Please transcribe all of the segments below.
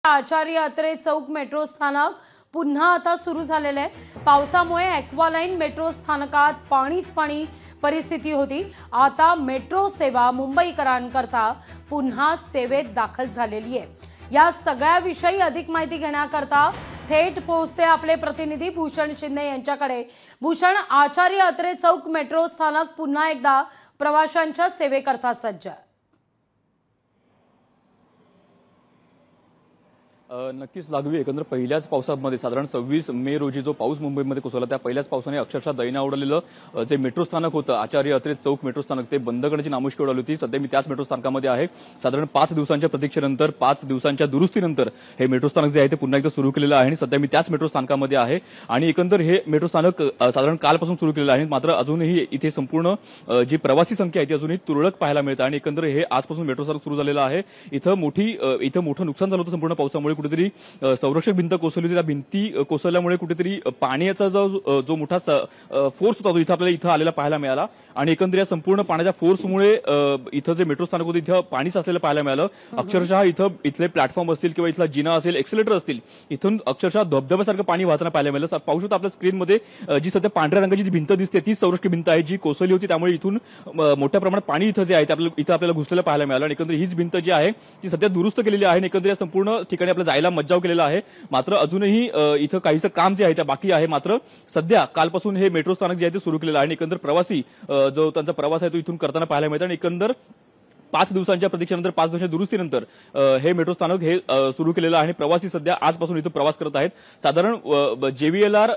आचार्य अत्रे चौक metro स्थानक पुन्हा आता सुरू झालेले आहे। पावसामुळे एक्वालाइन मेट्रो स्थानकात पाणीच पाणी परिस्थिती होती। आता मेट्रो सेवा मुंबईकरांकरता पुन्हा सेवेत दाखल झालेली आहे। या सगळ्याविषयी अधिक माहिती घेण्याकरता थेट पोहोचते आपले प्रतिनिधी भूषण शिंदे यांच्याकडे। भूषण, आचार्य अत्रे चौक मेट्रो स्थानक पुन्हा एकदा प्रवाशांच्या सेवेकरता सज्ज आहे। नक्कीच लागवी एकंदर पहिल्याच पावसामध्ये साधारण 26 मे रोजी जो पाऊस मुंबईमध्ये कोसळला त्या पहिल्याच पावसाने अक्षरशः दैना उडवलेलं जे मेट्रो स्थानक होतं आचार्य अत्रे चौक मेट्रो स्थानक ते बंद करण्याची नामुष्की उडवली होती। सध्या मी त्याच मेट्रो स्थानकामध्ये आहे। साधारण 5 दिवसांच्या प्रतीक्षेनंतर 5 दिवसांच्या दुरुस्तीनंतर हे मेट्रो स्थानक जे आहे ते पुन्हा एकदा सुरू केलेलं आहे आणि सध्या मी त्याच मेट्रो स्थानकामध्ये आहे आणि एकंदर हे मेट्रो स्थानक साधारण कालपासून सुरू केलेलं आहे। मात्र अजूनही इथे संपूर्ण जी प्रवासी संख्या आहे ती अजूनही तुरळक पाहायला मिळते आणि एकंदर हे आजपासून मेट्रो स्थानक सुरू झालेलं आहे। इथं मोठं नुकसान झालं होतं संपूर्ण पावसामुळे। कुठेतरी संरक्षक भिंत कोसळली होती। त्या भिंती कोसळल्यामुळे कुठेतरी पाण्याचा जो मोठा फोर्स होता तो इथं आलेला पाहायला मिळाला आणि एकंदर या संपूर्ण पाण्याच्या फोर्समुळे इथं जे मेट्रो स्थानक होतं इथं पाणी साचलेलं पाहायला मिळालं। अक्षरशः इथले प्लॅटफॉर्म असतील किंवा इथला जिना असेल, एक्सेलेटर असतील, इथून अक्षरशः धबधब्यासारखं पाणी वाहताना पाहायला मिळालं। पाहू शकतो आपल्या स्क्रीनमध्ये जी सध्या पांढऱ्या रंगाची जी भिंत दिसते ती संरक्षक भिंत आहे जी कोसळली होती। त्यामुळे इथून मोठ्या प्रमाणात पाणी इथं जे आहे ते आपल्याला घुसलेलं पाहायला मिळालं आणि एकंदर हीच भिंत जी आहे ती सध्या दुरुस्त केलेली आहे आणि एकंदर या संपूर्ण ठिकाणी आपल्याला जायला मज्जाव केलेला आहे। मात्र अजूनही इथं काहीसं काम जे आहे ते बाकी आहे। मात्र सध्या कालपासून हे मेट्रो स्थानक जे आहे ते सुरू केलेलं आहे आणि एकंदर प्रवासी जो त्यांचा प्रवास आहे तो इथून करताना पाहायला मिळतो आणि एकंदर 5 दिवसांच्या प्रतीक्षेनंतर 5 दिवसांच्या दुरुस्तीनंतर हे मेट्रो स्थानक हे सुरू केलेलं आहे आणि प्रवासी सध्या आजपासून इथं प्रवास करत आहेत। साधारण JVLR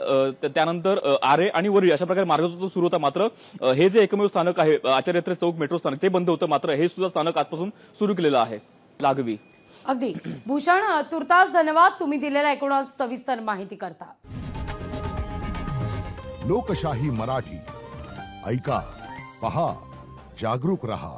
त्यानंतर आरे आणि वरळी अशा प्रकारे मार्ग सुरू होता। मात्र हे जे एकमेव स्थानक आहे आचार्य अत्रे चौक मेट्रो स्थानक ते बंद होतं। मात्र हे सुद्धा स्थानक आजपासून सुरू केलेलं आहे। लागवी अगदी भूषण, तुर्तास धन्यवाद तुम्ही दिलेल्या एकूण सविस्तर माहिती करता। लोकशाही मराठी ऐका, पहा, जागरूक रहा।